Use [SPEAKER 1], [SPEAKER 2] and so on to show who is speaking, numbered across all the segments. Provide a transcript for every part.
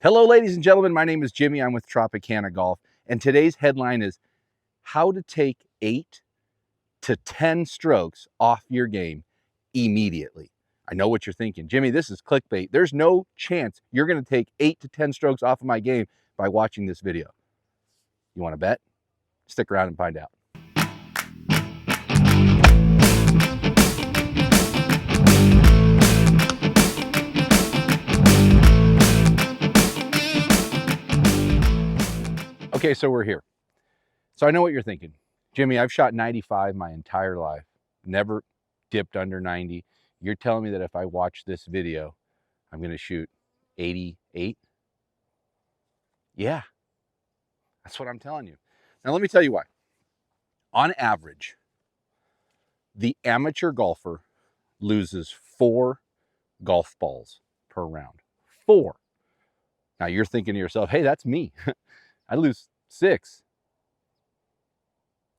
[SPEAKER 1] Hello, ladies and gentlemen. My name is Jimmy. I'm with Tropicana Golf, and today's headline is how to take 8 to 10 strokes off your game immediately. I know what you're thinking. Jimmy, this is clickbait. There's no chance you're going to take 8 to 10 strokes off of my game by watching this video. You want to bet? Stick around and find out. Okay, so we're here. So I know what you're thinking. Jimmy, I've shot 95 my entire life, never dipped under 90. You're telling me that if I watch this video, I'm going to shoot 88? Yeah, that's what I'm telling you. Now, let me tell you why. On average, the amateur golfer loses 4 golf balls per round. 4. Now, you're thinking to yourself, hey, that's me. I lose 6.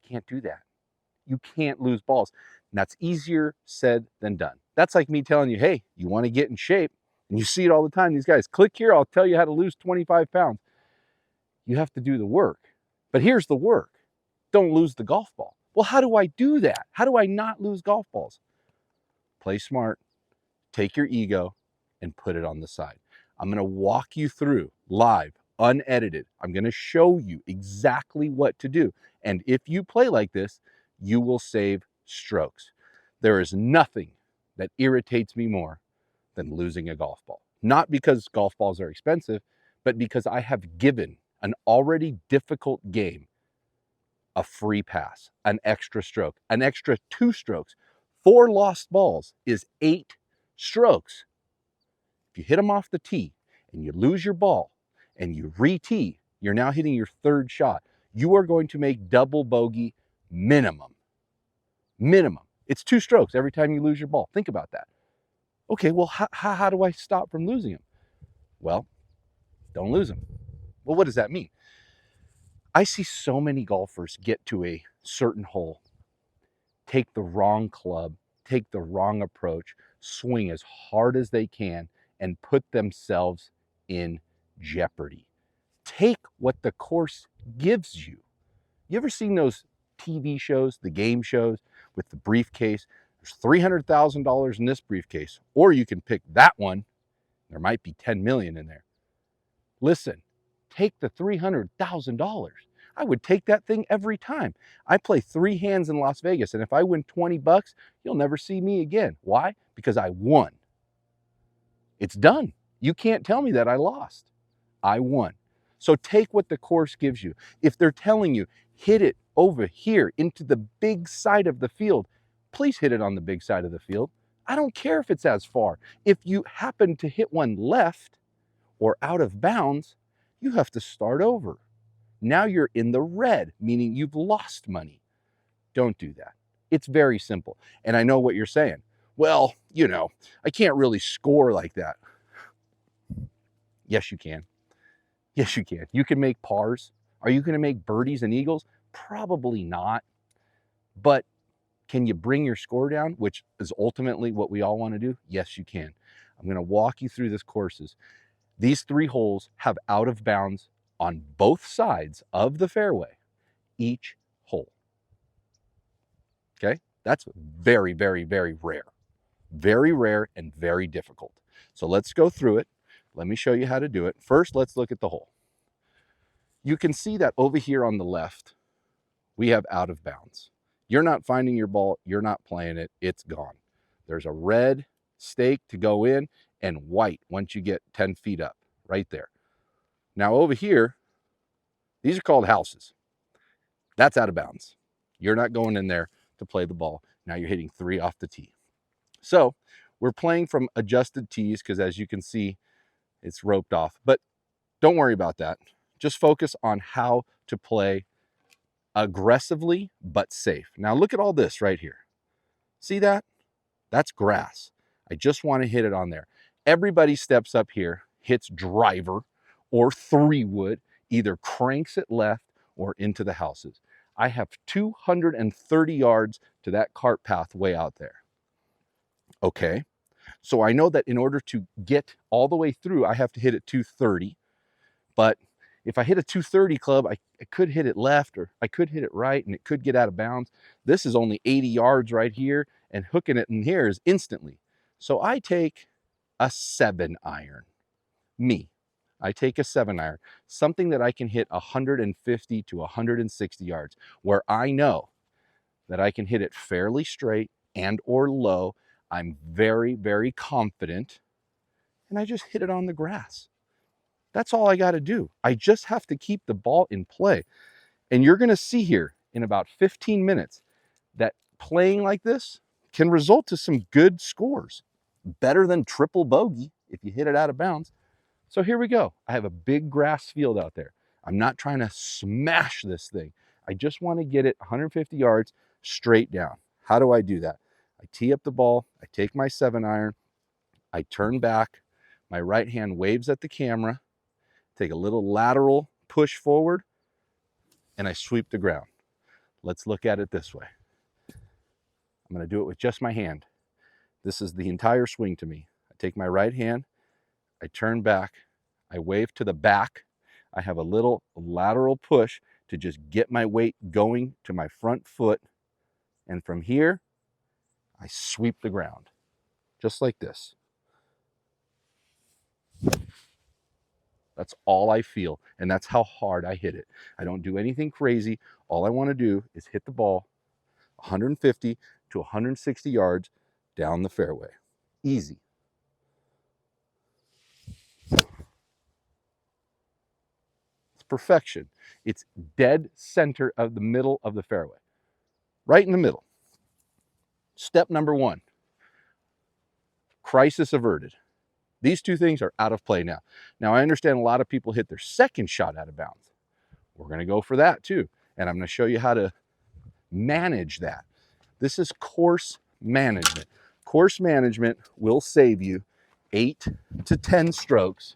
[SPEAKER 1] Can't do that. You can't lose balls. And that's easier said than done. That's like me telling you, hey, you want to get in shape, and you see it all the time. These guys, click here, I'll tell you how to lose 25 pounds. You have to do the work. But here's the work. Don't lose the golf ball. Well, how do I do that? How do I not lose golf balls? Play smart, take your ego, and put it on the side. I'm going to walk you through live, unedited. I'm going to show you exactly what to do. And if you play like this, you will save strokes. There is nothing that irritates me more than losing a golf ball. Not because golf balls are expensive, but because I have given an already difficult game a free pass, an extra stroke, an extra 2 strokes. 4 lost balls is 8 strokes. If you hit them off the tee and you lose your ball and you re-tee, you're now hitting your 3rd shot. You are going to make double bogey minimum. Minimum. It's 2 strokes every time you lose your ball. Think about that. Okay, well, how do I stop from losing them? Well, don't lose them. Well, what does that mean? I see so many golfers get to a certain hole, take the wrong club, take the wrong approach, swing as hard as they can, and put themselves in jeopardy. Take what the course gives you. You ever seen those TV shows, the game shows with the briefcase? There's $300,000 in this briefcase, or you can pick that one. There might be 10 million in there. Listen, take the $300,000. I would take that thing every time. I play 3 hands in Las Vegas, and if I win 20 bucks, you'll never see me again. Why? Because I won. It's done. You can't tell me that I lost. I won. So take what the course gives you. If they're telling you, hit it over here into the big side of the field, please hit it on the big side of the field. I don't care if it's as far. If you happen to hit one left or out of bounds, you have to start over. Now you're in the red, meaning you've lost money. Don't do that. It's very simple. And I know what you're saying. Well, you know, I can't really score like that. Yes, you can. Yes, you can. You can make pars. Are you going to make birdies and eagles? Probably not. But can you bring your score down, which is ultimately what we all want to do? Yes, you can. I'm going to walk you through this courses. These 3 holes have out of bounds on both sides of the fairway, each hole. Okay? That's very, very, very rare. Very rare and very difficult. So let's go through it. Let me show you how to do it. First, let's look at the hole. You can see that over here on the left, we have out of bounds. You're not finding your ball. You're not playing it. It's gone. There's a red stake to go in and white once you get 10 feet up, right there. Now over here, these are called houses. That's out of bounds. You're not going in there to play the ball. Now you're hitting 3 off the tee. So we're playing from adjusted tees because as you can see, it's roped off. But don't worry about that. Just focus on how to play aggressively but safe. Now look at all this right here. See that? That's grass. I just want to hit it on there. Everybody steps up here, hits driver or 3-wood, either cranks it left or into the houses. I have 230 yards to that cart path way out there. Okay, so I know that in order to get all the way through, I have to hit at 230. But if I hit a 230 club, I could hit it left or I could hit it right and it could get out of bounds. This is only 80 yards right here, and hooking it in here is instantly. So I take a 7-iron. I take a 7-iron, something that I can hit 150 to 160 yards, where I know that I can hit it fairly straight and or low. I'm very, very confident, and I just hit it on the grass. That's all I got to do. I just have to keep the ball in play. And you're going to see here in about 15 minutes that playing like this can result to some good scores. Better than triple bogey if you hit it out of bounds. So here we go. I have a big grass field out there. I'm not trying to smash this thing. I just want to get it 150 yards straight down. How do I do that? I tee up the ball. I take my 7-iron. I turn back. My right hand waves at the camera. Take a little lateral push forward, and I sweep the ground. Let's look at it this way. I'm going to do it with just my hand. This is the entire swing to me. I take my right hand. I turn back. I wave to the back. I have a little lateral push to just get my weight going to my front foot. And from here, I sweep the ground, just like this. That's all I feel, and that's how hard I hit it. I don't do anything crazy. All I want to do is hit the ball 150 to 160 yards down the fairway. Easy. It's perfection. It's dead center of the middle of the fairway. Right in the middle. Step number 1. Crisis averted. These two things are out of play now. Now, I understand a lot of people hit their second shot out of bounds. We're going to go for that too. And I'm going to show you how to manage that. This is course management. Course management will save you 8 to 10 strokes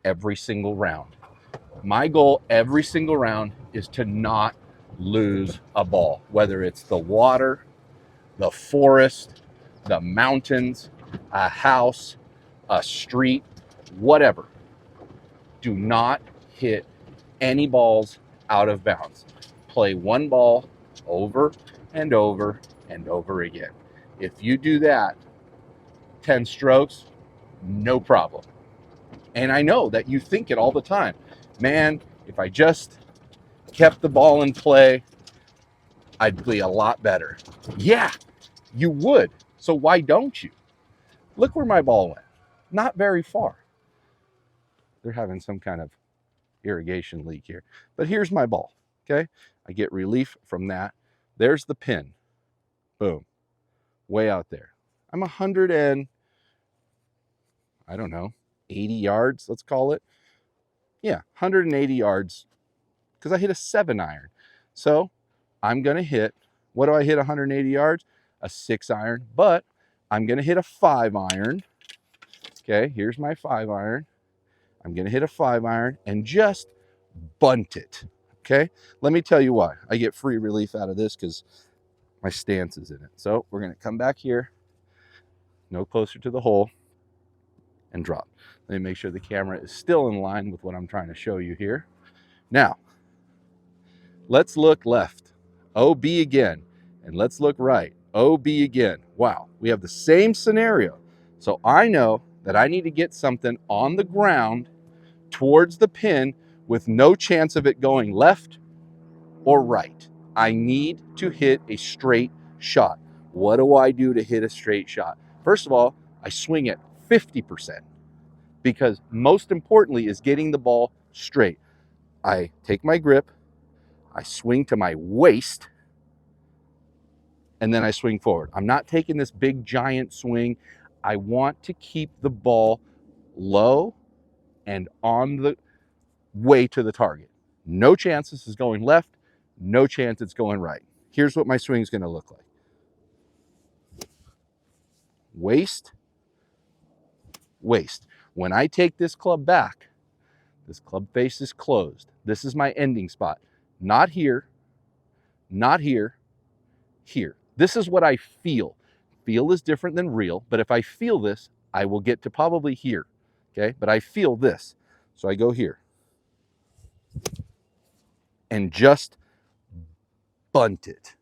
[SPEAKER 1] every single round. My goal every single round is to not lose a ball, whether it's the water, the forest, the mountains, a house, a street, whatever. Do not hit any balls out of bounds. Play one ball over and over and over again. If you do that 10 strokes, no problem. And I know that you think it all the time. Man, if I just kept the ball in play, I'd be a lot better. Yeah, you would. So why don't you? Look where my ball went. Not very far. They're having some kind of irrigation leak here. But here's my ball, okay? I get relief from that. There's the pin. Boom. Way out there. I'm 80 yards, let's call it. Yeah, 180 yards because I hit a 7-iron. So I'm going to hit, what do I hit 180 yards? A 6-iron, but I'm going to hit a 5-iron. Okay, here's my 5-iron. I'm going to hit a 5-iron and just bunt it. Okay, let me tell you why. I get free relief out of this because my stance is in it. So we're going to come back here, no closer to the hole, and drop. Let me make sure the camera is still in line with what I'm trying to show you here. Now, let's look left. OB again. And let's look right. OB again. Wow, we have the same scenario. So I know that I need to get something on the ground towards the pin with no chance of it going left or right. I need to hit a straight shot. What do I do to hit a straight shot? First of all, I swing at 50%, because most importantly is getting the ball straight. I take my grip, I swing to my waist, and then I swing forward. I'm not taking this big giant swing. I want to keep the ball low and on the way to the target. No chance this is going left, no chance it's going right. Here's what my swing is going to look like. Waist, waist. When I take this club back, this club face is closed. This is my ending spot. Not here, not here, here. This is what I feel. Feel is different than real, but if I feel this, I will get to probably here, okay? But I feel this, so I go here. and just bunt it.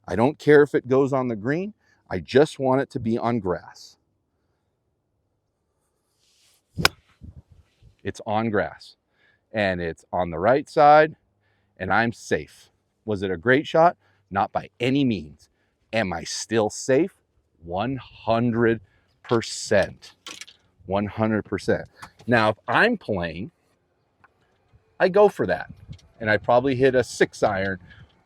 [SPEAKER 1] I don't care if it goes on the green. I just want it to be on grass. It's on grass, and it's on the right side, and I'm safe. Was it a great shot? Not by any means. Am I still safe? 100%. 100%. Now, if I'm playing, I go for that, and I probably hit a 6-iron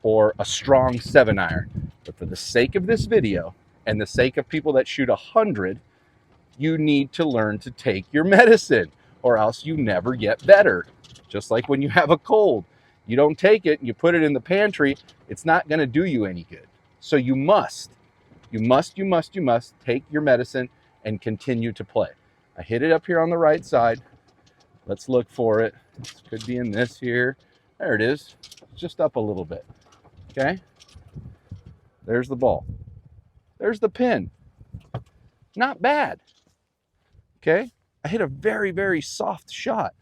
[SPEAKER 1] or a strong 7-iron. But for the sake of this video and the sake of people that shoot 100, you need to learn to take your medicine, or else you never get better. Just like when you have a cold, you don't take it and you put it in the pantry, it's not going to do you any good. So you must take your medicine and continue to play. I hit it up here on the right side. Let's look for it. It could be in this here. There it is. Just up a little bit. Okay. There's the ball. There's the pin. Not bad. Okay. I hit a very, very soft shot.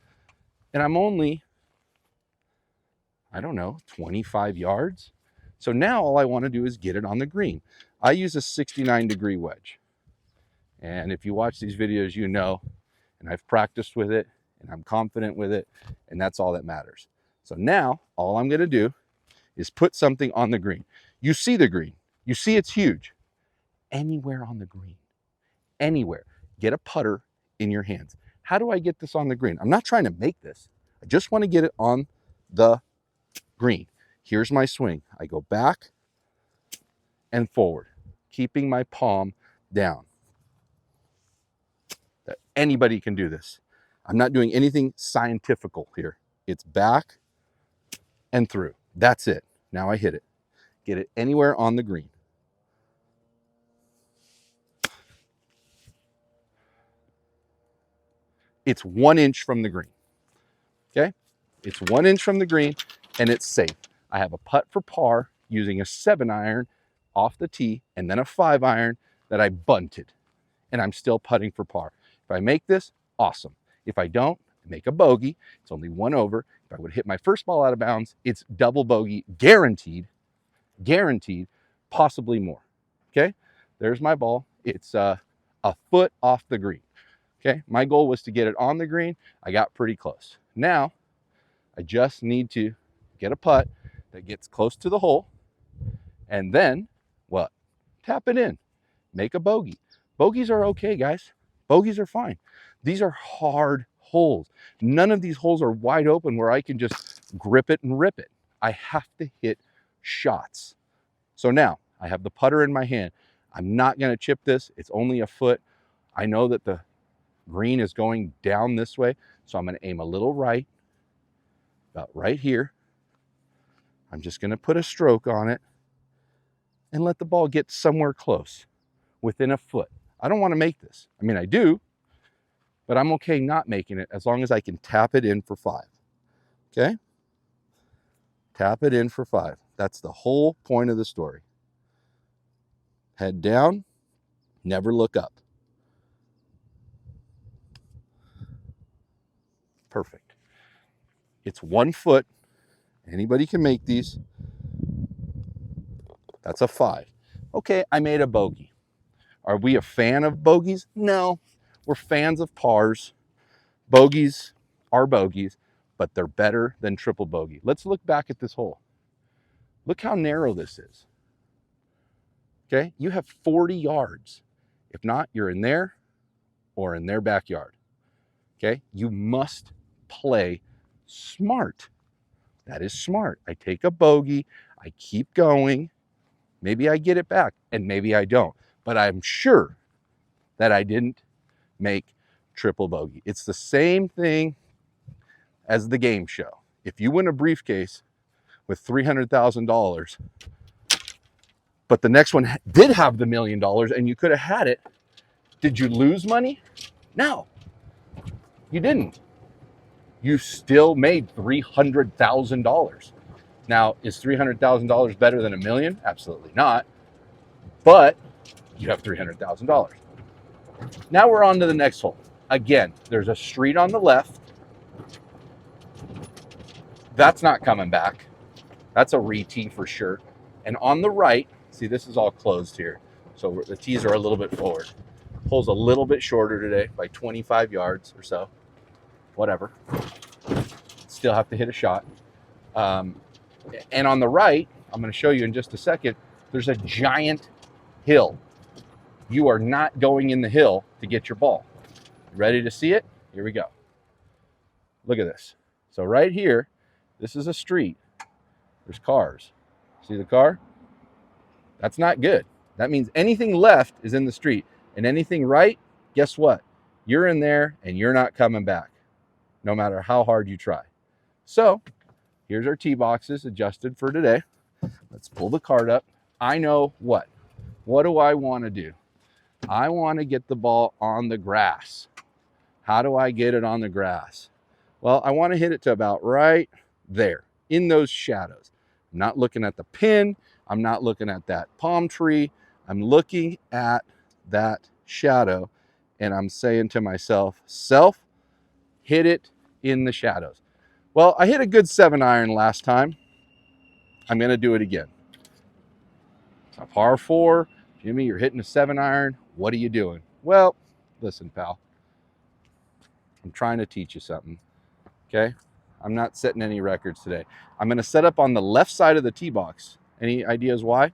[SPEAKER 1] And I'm only, I don't know, 25 yards. So now all I want to do is get it on the green. I use a 69-degree wedge. And if you watch these videos, you know, and I've practiced with it, and I'm confident with it, and that's all that matters. So now all I'm going to do is put something on the green. You see the green. You see it's huge. Anywhere on the green. Anywhere. Get a putter in your hands. How do I get this on the green? I'm not trying to make this. I just want to get it on the green. Here's my swing. I go back and forward, keeping my palm down. Anybody can do this. I'm not doing anything scientifical here. It's back and through. That's it. Now I hit it. Get it anywhere on the green. It's 1 inch from the green. Okay? It's 1 inch from the green, and it's safe. I have a putt for par using a 7-iron off the tee and then a 5-iron that I bunted, and I'm still putting for par. If I make this, awesome. If I don't, I make a bogey. It's only 1 over. If I would hit my first ball out of bounds, it's double bogey, guaranteed, possibly more. Okay? There's my ball. It's a foot off the green. Okay? My goal was to get it on the green. I got pretty close. Now, I just need to get a putt that gets close to the hole, and then what? Tap it in. Make a bogey. Bogeys are okay, guys. Bogeys are fine. These are hard holes. None of these holes are wide open where I can just grip it and rip it. I have to hit shots. So now I have the putter in my hand. I'm not going to chip this. It's only a foot. I know that the green is going down this way, so I'm going to aim a little right, about right here. I'm just going to put a stroke on it and let the ball get somewhere close, within a foot. I don't want to make this. I mean, I do, but I'm okay not making it as long as I can tap it in for 5. Okay? Tap it in for 5. That's the whole point of the story. Head down, never look up. Perfect. It's 1 foot. Anybody can make these. That's a 5. Okay, I made a bogey. Are we a fan of bogeys? No. We're fans of pars. Bogeys are bogeys, but they're better than triple bogey. Let's look back at this hole. Look how narrow this is. Okay, you have 40 yards. If not, you're in there or in their backyard. Okay, you must play smart. That is smart. I take a bogey, I keep going. Maybe I get it back and maybe I don't, but I'm sure that I didn't make triple bogey. It's the same thing as the game show. If you win a briefcase with $300,000, but the next one did have the $1 million and you could have had it, did you lose money? No, you didn't. You still made $300,000. Now, is $300,000 better than $1 million? Absolutely not. But you have $300,000. Now we're on to the next hole. Again, there's a street on the left. That's not coming back. That's a re-tee for sure. And on the right, see, this is all closed here. So the tees are a little bit forward. Hole's a little bit shorter today by 25 yards or so. Whatever. Still have to hit a shot. And on the right, I'm going to show you in just a second, there's a giant hill. You are not going in the hill to get your ball. Ready to see it? Here we go. Look at this. So right here, this is a street. There's cars. See the car? That's not good. That means anything left is in the street, and anything right, guess what? You're in there and you're not coming back, no matter how hard you try. So here's our tee boxes adjusted for today. Let's pull the cart up. I know what. What do I want to do? I want to get the ball on the grass. How do I get it on the grass? Well, I want to hit it to about right there in those shadows. I'm not looking at the pin. I'm not looking at that palm tree. I'm looking at that shadow and I'm saying to myself, self, hit it in the shadows. Well, I hit a good 7-iron last time. I'm going to do it again. It's a par 4. Jimmy, you're hitting a 7-iron. What are you doing? Well, listen, pal. I'm trying to teach you something. Okay? I'm not setting any records today. I'm going to set up on the left side of the tee box. Any ideas why?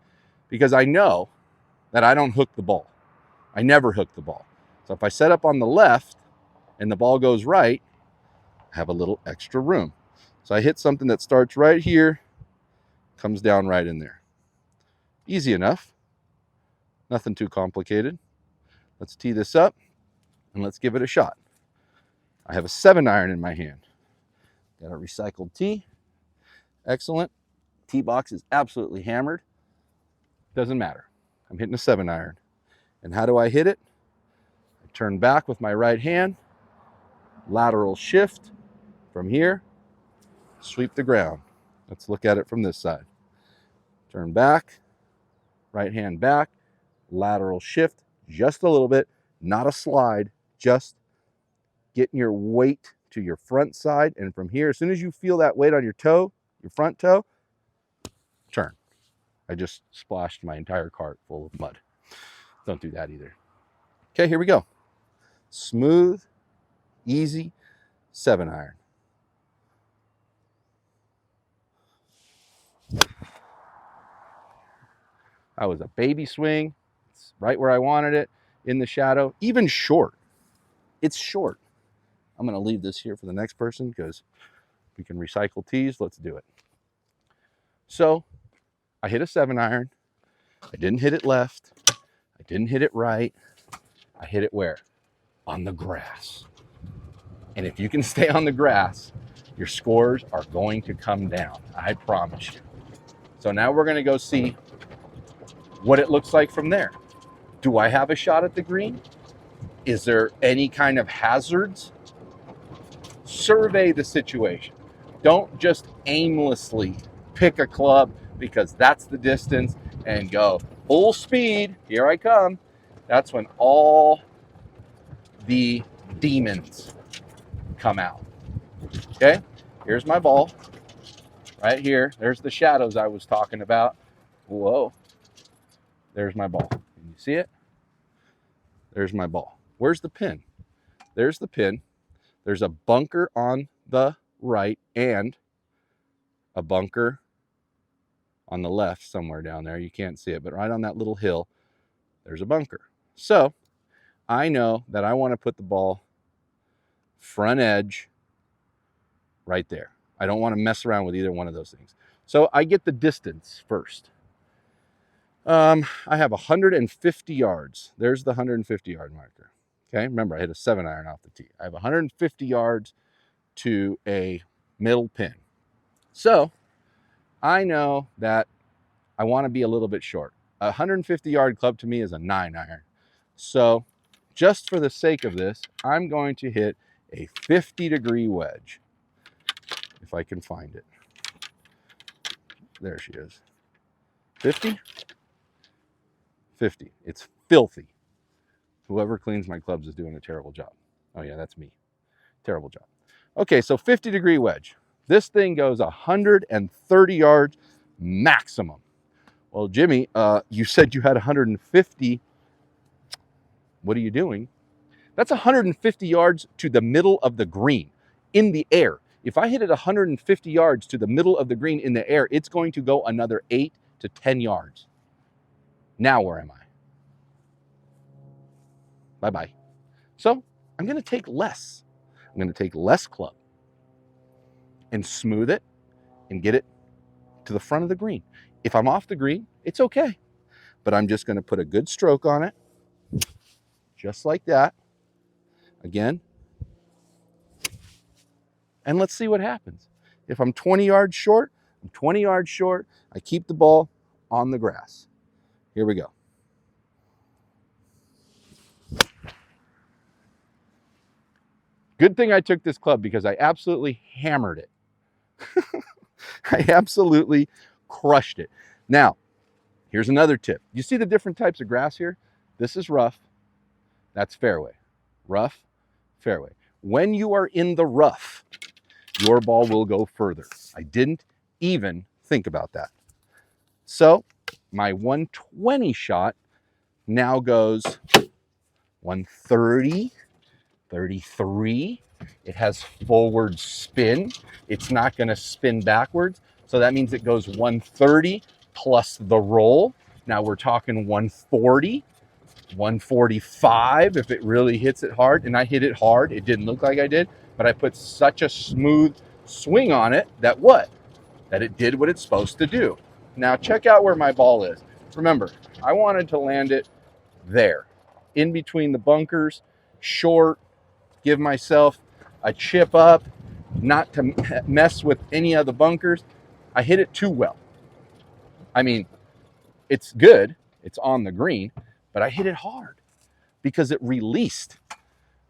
[SPEAKER 1] Because I know that I don't hook the ball. I never hook the ball. So if I set up on the left and the ball goes right, I have a little extra room. So I hit something that starts right here, comes down right in there. Easy enough. Nothing too complicated. Let's tee this up and let's give it a shot. I have a 7-iron in my hand. Got a recycled tee. Excellent. Tee box is absolutely hammered. Doesn't matter. I'm hitting a 7-iron. And how do I hit it? I turn back with my right hand, lateral shift from here, sweep the ground. Let's look at it from this side. Turn back, right hand back, lateral shift just a little bit, not a slide, just getting your weight to your front side. And from here, as soon as you feel that weight on your toe, your front toe, turn. I just splashed my entire cart full of mud. Don't do that either. Okay, here we go. Smooth, easy, 7-iron. That was a baby swing. It's right where I wanted it, in the shadow, even short. It's short. I'm going to leave this here for the next person because we can recycle tees. Let's do it. So I hit a 7-iron. I didn't hit it left. I didn't hit it right. I hit it where? On the grass. And if you can stay on the grass, your scores are going to come down. I promise you. So now we're going to go see what it looks like from there. Do I have a shot at the green? Is there any kind of hazards? Survey the situation. Don't just aimlessly pick a club because that's the distance and go full speed. Here I come. That's when all the demons come out. Okay, here's my ball right here. There's the shadows I was talking about. Whoa, there's my ball. Can you see it? There's my ball. Where's the pin? There's the pin. There's a bunker on the right and a bunker on the left somewhere down there. You can't see it, but right on that little hill, there's a bunker. So I know that I want to put the ball front edge right there. I don't want to mess around with either one of those things. So I get the distance first. I have 150 yards. There's the 150-yard marker. Okay, remember I hit a 7-iron off the tee. I have 150 yards to a middle pin. So I know that I want to be a little bit short. A 150-yard club to me is a 9-iron. So just for the sake of this, I'm going to hit a 50-degree wedge. If I can find it. There she is. 50? 50. It's filthy. Whoever cleans my clubs is doing a terrible job. Oh yeah, that's me. Terrible job. Okay, so 50-degree wedge. This thing goes 130 yards maximum. Well, Jimmy, you said you had 150. What are you doing? That's 150 yards to the middle of the green in the air. If I hit it 150 yards to the middle of the green in the air, it's going to go another 8 to 10 yards. Now where am I? Bye-bye. So I'm going to take less. I'm going to take less club and smooth it and get it to the front of the green. If I'm off the green, it's okay. But I'm just going to put a good stroke on it, just like that. Again. And let's see what happens. If I'm 20 yards short, I'm 20 yards short. I keep the ball on the grass. Here we go. Good thing I took this club because I absolutely hammered it. I absolutely crushed it. Now, here's another tip. You see the different types of grass here? This is rough. That's fairway. Rough, fairway. When you are in the rough, your ball will go further. I didn't even think about that. So my 120 shot now goes 130, 33. It has forward spin. It's not going to spin backwards. So that means it goes 130 plus the roll. Now we're talking 140, 145 if it really hits it hard. And I hit it hard. It didn't look like I did, but I put such a smooth swing on it that what? That it did what it's supposed to do. Now check out where my ball is. Remember, I wanted to land it there, in between the bunkers, short, give myself a chip up, not to mess with any of the bunkers. I hit it too well. I mean, it's good, it's on the green, but I hit it hard because it released.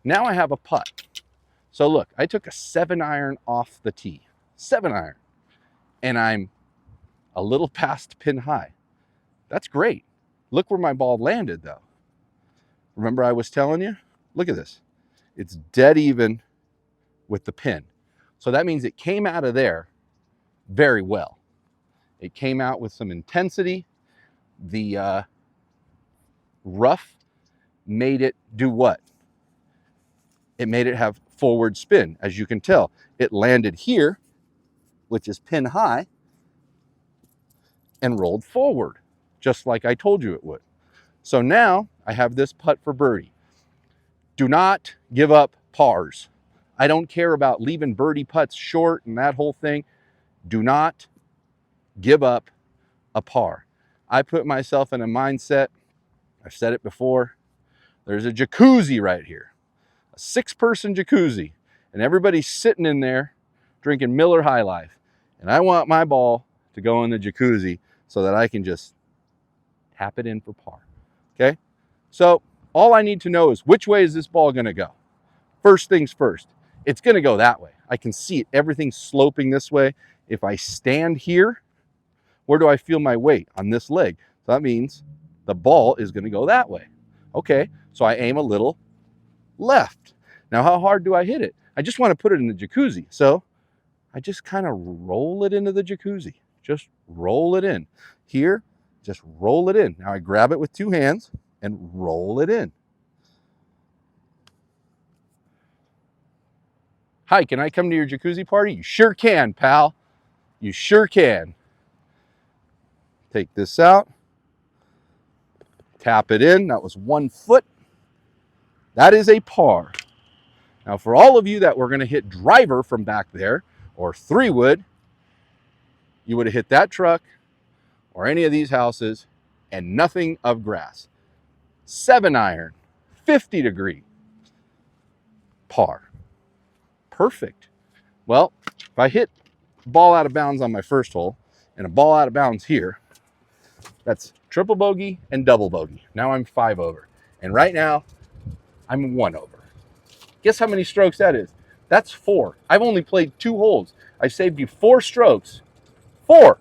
[SPEAKER 1] Now I have a putt. So look, I took a 7-iron off the tee, 7-iron, and I'm a little past pin high. That's great. Look where my ball landed though. Remember I was telling you? Look at this. It's dead even with the pin. So that means it came out of there very well. It came out with some intensity. The rough made it do what? It made it have forward spin. As you can tell, it landed here, which is pin high, and rolled forward, just like I told you it would. So now I have this putt for birdie. Do not give up pars. I don't care about leaving birdie putts short and that whole thing. Do not give up a par. I put myself in a mindset, I've said it before, there's a jacuzzi right here, a 6-person jacuzzi, and everybody's sitting in there drinking Miller High Life. And I want my ball to go in the jacuzzi so that I can just tap it in for par. Okay? So all I need to know is which way is this ball going to go? First things first, it's going to go that way. I can see it. Everything's sloping this way. If I stand here, where do I feel my weight? On this leg. So that means the ball is going to go that way. Okay, so I aim a little left. Now, how hard do I hit it? I just want to put it in the jacuzzi. So I just kind of roll it into the jacuzzi. Just roll it in. Here, just roll it in. Now I grab it with 2 hands and roll it in. Hi, can I come to your jacuzzi party? You sure can, pal. You sure can. Take this out. Tap it in. That was 1 foot. That is a par. Now, for all of you that were going to hit driver from back there, or 3-wood, you would have hit that truck or any of these houses and nothing of grass. 7-iron, 50 degree, par. Perfect. Well, if I hit ball out of bounds on my first hole and a ball out of bounds here, that's triple bogey and double bogey. Now I'm 5 over. And right now, I'm 1 over. Guess how many strokes that is? That's 4. I've only played 2 holes. I saved you 4 strokes. 4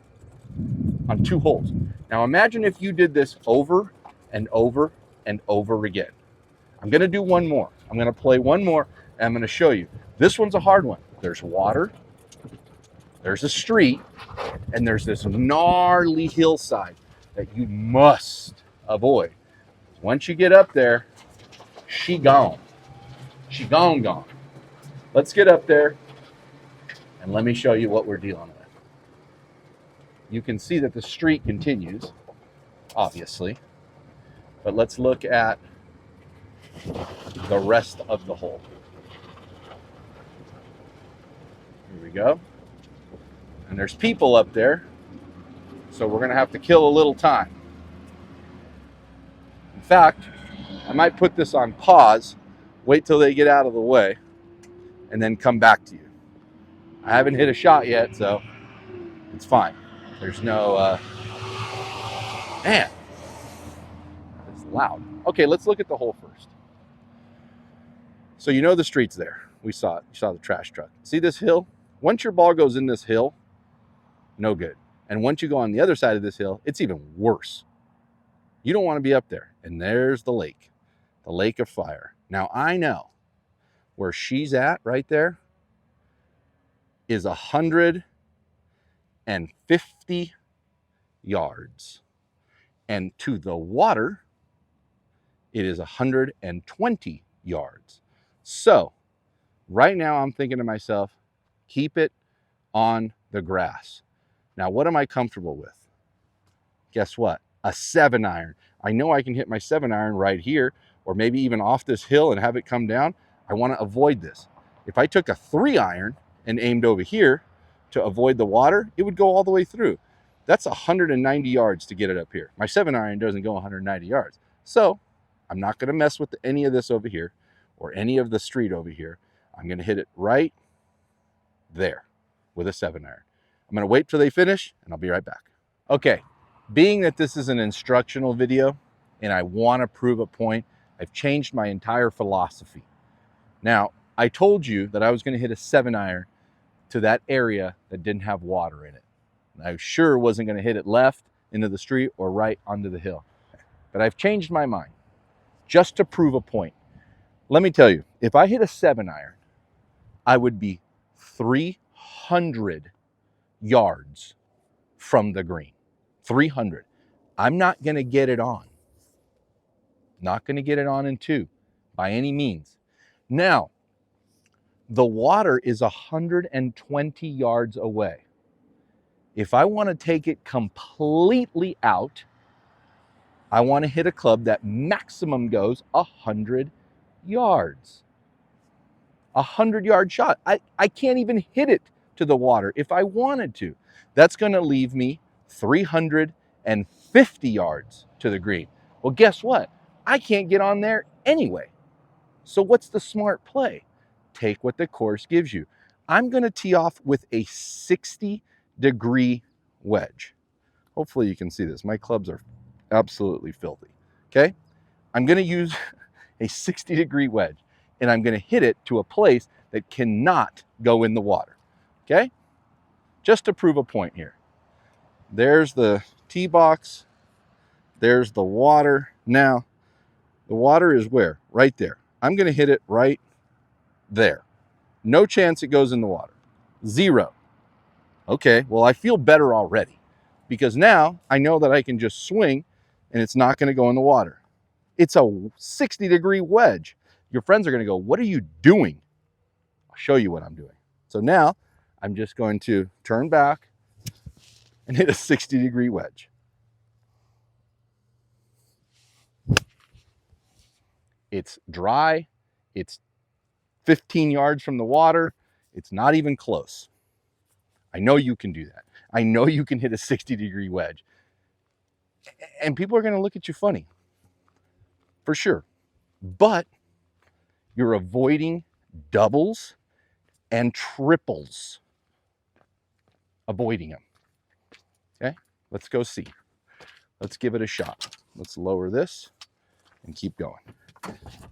[SPEAKER 1] on 2 holes. Now imagine if you did this over and over and over again. I'm going to do one more. I'm going to play one more, and I'm going to show you. This one's a hard one. There's water. There's a street, and there's this gnarly hillside that you must avoid. Once you get up there, she gone. She gone. Let's get up there, and let me show you what we're dealing with. You can see that the street continues, obviously, but let's look at the rest of the hole. Here we go. And there's people up there, so we're going to have to kill a little time. In fact, I might put this on pause, wait till they get out of the way, and then come back to you. I haven't hit a shot yet, so it's fine. There's no, man, it's loud. Okay, let's look at the hole first. So you know the street's there. We saw it. You saw the trash truck. See this hill? Once your ball goes in this hill, no good. And once you go on the other side of this hill, it's even worse. You don't want to be up there. And there's the lake of fire. Now I know where she's at right there is 150 yards. And to the water, it is 120 yards. So right now I'm thinking to myself, keep it on the grass. Now, what am I comfortable with? Guess what? A 7-iron. I know I can hit my 7-iron right here, or maybe even off this hill and have it come down. I want to avoid this. If I took a 3-iron and aimed over here to avoid the water, it would go all the way through. That's 190 yards to get it up here. My 7-iron doesn't go 190 yards. So I'm not going to mess with any of this over here or any of the street over here. I'm going to hit it right there with a 7-iron. I'm going to wait till they finish, and I'll be right back. Okay, being that this is an instructional video and I want to prove a point, I've changed my entire philosophy. Now, I told you that I was going to hit a 7-iron to that area that didn't have water in it. And I sure wasn't going to hit it left into the street or right onto the hill. But I've changed my mind just to prove a point. Let me tell you, if I hit a 7-iron, I would be 300 yards from the green. 300. I'm not going to get it on. Not going to get it on in 2 by any means. Now, the water is 120 yards away. If I want to take it completely out, I want to hit a club that maximum goes 100 yards. 100-yard shot. I can't even hit it to the water if I wanted to. That's going to leave me 350 yards to the green. Well, guess what? I can't get on there anyway. So what's the smart play? Take what the course gives you. I'm going to tee off with a 60-degree wedge. Hopefully you can see this. My clubs are absolutely filthy. Okay? I'm going to use a 60-degree wedge, and I'm going to hit it to a place that cannot go in the water. Okay? Just to prove a point here. There's the tee box. There's the water. Now, the water is where? Right there. I'm going to hit it right there. No chance it goes in the water. 0. Okay, well, I feel better already because now I know that I can just swing and it's not going to go in the water. It's a 60-degree wedge. Your friends are going to go, what are you doing? I'll show you what I'm doing. So now I'm just going to turn back and hit a 60-degree wedge. It's dry. It's 15 yards from the water. It's not even close. I know you can do that. I know you can hit a 60-degree wedge. And people are going to look at you funny. For sure. But you're avoiding doubles and triples. Avoiding them. Okay? Let's go see. Let's give it a shot. Let's lower this and keep going.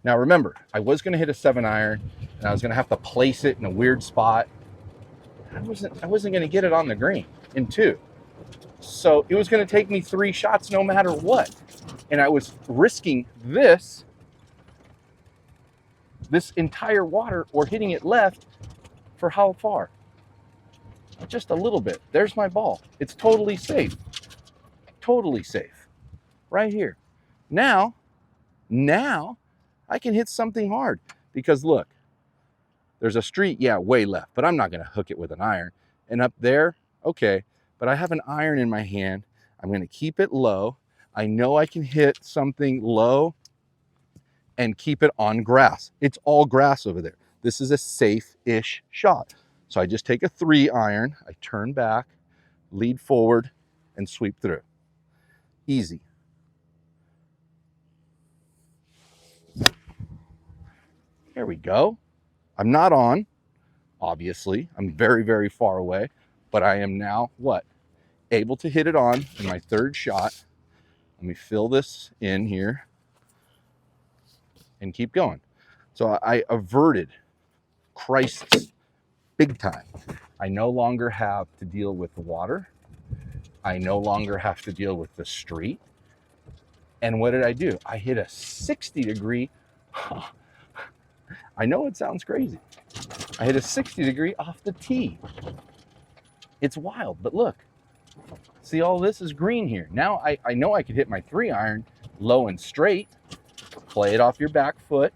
[SPEAKER 1] Now remember, I was going to hit a 7-iron and I was going to have to place it in a weird spot. I wasn't going to get it on the green in 2. So it was going to take me 3 shots no matter what. And I was risking this entire water or hitting it left for how far? just a little bit. There's my ball. It's totally safe. Totally safe. Right here. Now I can hit something hard because look, there's a street, yeah, way left, but I'm not going to hook it with an iron. And up there, okay, but I have an iron in my hand. I'm going to keep it low. I know I can hit something low and keep it on grass. It's all grass over there. This is a safe-ish shot. So I just take a 3-iron, I turn back, lead forward, and sweep through. Easy. There we go. I'm not on, obviously. I'm very, very far away, but I am now what? Able to hit it on in my third shot. Let me fill this in here and keep going. So I averted crisis big time. I no longer have to deal with the water. I no longer have to deal with the street. And what did I do? I hit a 60-degree. I know it sounds crazy. I hit a 60-degree off the tee. It's wild, but look. See, all this is green here. Now I know I could hit my 3-iron low and straight, play it off your back foot,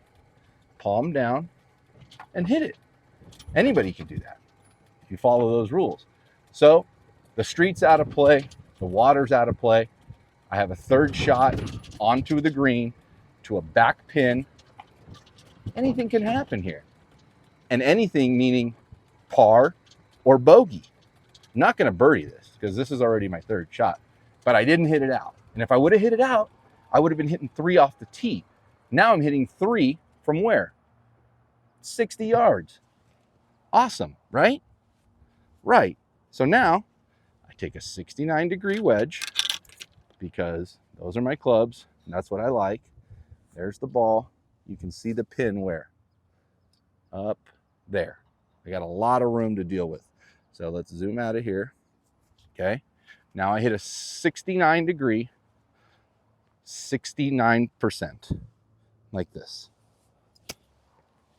[SPEAKER 1] palm down, and hit it. Anybody can do that if you follow those rules. So the street's out of play, the water's out of play. I have a third shot onto the green to a back pin. Anything can happen here. And anything meaning par or bogey. I'm not going to birdie this because this is already my third shot, but I didn't hit it out. And if I would have hit it out, I would have been hitting 3 off the tee. Now I'm hitting 3 from where? 60 yards. Awesome, right? Right. So now I take a 69-degree wedge because those are my clubs and that's what I like. There's the ball. You can see the pin where? Up there. I got a lot of room to deal with. So let's zoom out of here. Okay. Now I hit a 69-degree, 69%, like this.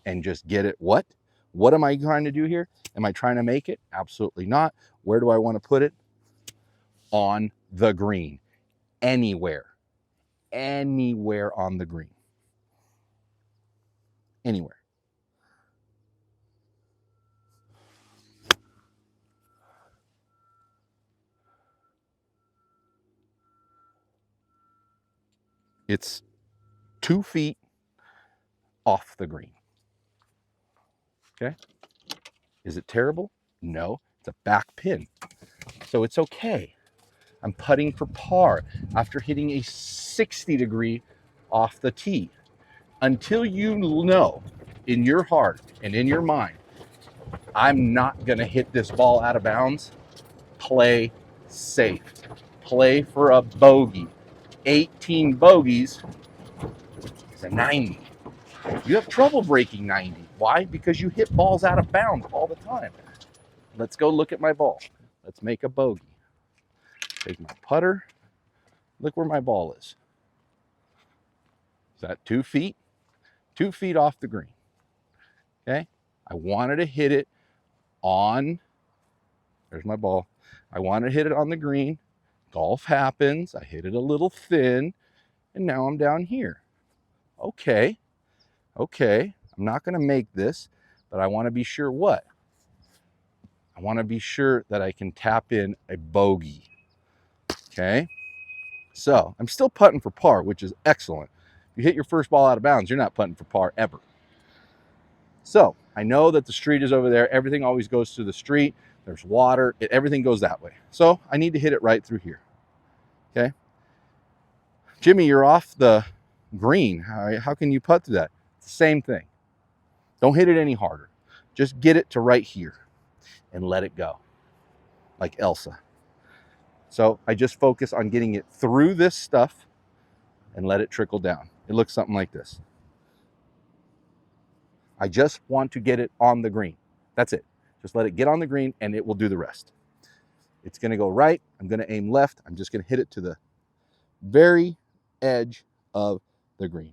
[SPEAKER 1] And just get it. What? What am I trying to do here? Am I trying to make it? Absolutely not. Where do I want to put it? On the green. Anywhere. Anywhere on the green. Anywhere. It's 2 feet off the green. Okay. Is it terrible? No. It's a back pin. So it's okay. I'm putting for par after hitting a 60-degree off the tee. Until you know in your heart and in your mind, I'm not going to hit this ball out of bounds, play safe. Play for a bogey. 18 bogeys is a 90. You have trouble breaking 90. Why? Because you hit balls out of bounds all the time. Let's go look at my ball. Let's make a bogey. Take my putter. Look where my ball is. Is that 2 feet? 2 feet off the green. Okay? I wanted to hit it on, there's my ball. I wanted to hit it on the green. Golf happens. I hit it a little thin, and now I'm down here. Okay. Okay. I'm not going to make this, but I want to be sure what? I want to be sure that I can tap in a bogey. Okay? So I'm still putting for par, which is excellent. If you hit your first ball out of bounds, you're not putting for par ever. So I know that the street is over there. Everything always goes through the street. There's water. Everything goes that way. So I need to hit it right through here. Okay? Jimmy, you're off the green. How can you putt through that? It's the same thing. Don't hit it any harder. Just get it to right here and let it go, like Elsa. So I just focus on getting it through this stuff and let it trickle down. It looks something like this. I just want to get it on the green. That's it. Just let it get on the green and it will do the rest. It's going to go right. I'm going to aim left. I'm just going to hit it to the very edge of the green.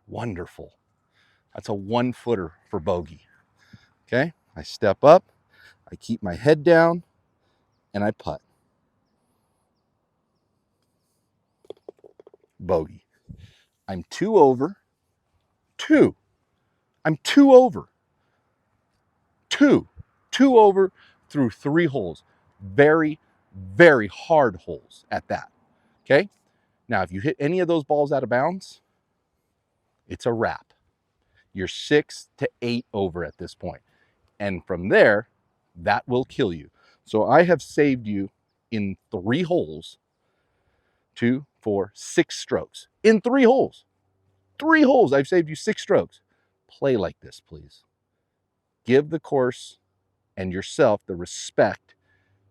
[SPEAKER 1] Wonderful. That's a 1-footer for bogey. Okay, I step up, I keep my head down, and I putt. Bogey. I'm 2 over. 2. I'm 2 over. 2. 2 over through 3 holes. Very, very hard holes at that. Okay? Now, if you hit any of those balls out of bounds, it's a wrap. You're 6 to 8 over at this point. And from there, that will kill you. So I have saved you in 3 holes, 2, 4, 6 strokes. In 3 holes. 3 holes, I've saved you 6 strokes. Play like this, please. Give the course and yourself the respect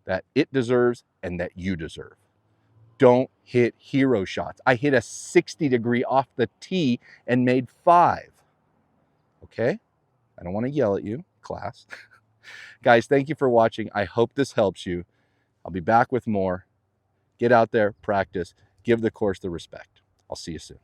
[SPEAKER 1] that it deserves and that you deserve. Don't hit hero shots. I hit a 60-degree off the tee and made 5. Okay? I don't want to yell at you, class. Guys, thank you for watching. I hope this helps you. I'll be back with more. Get out there, practice, give the course the respect. I'll see you soon.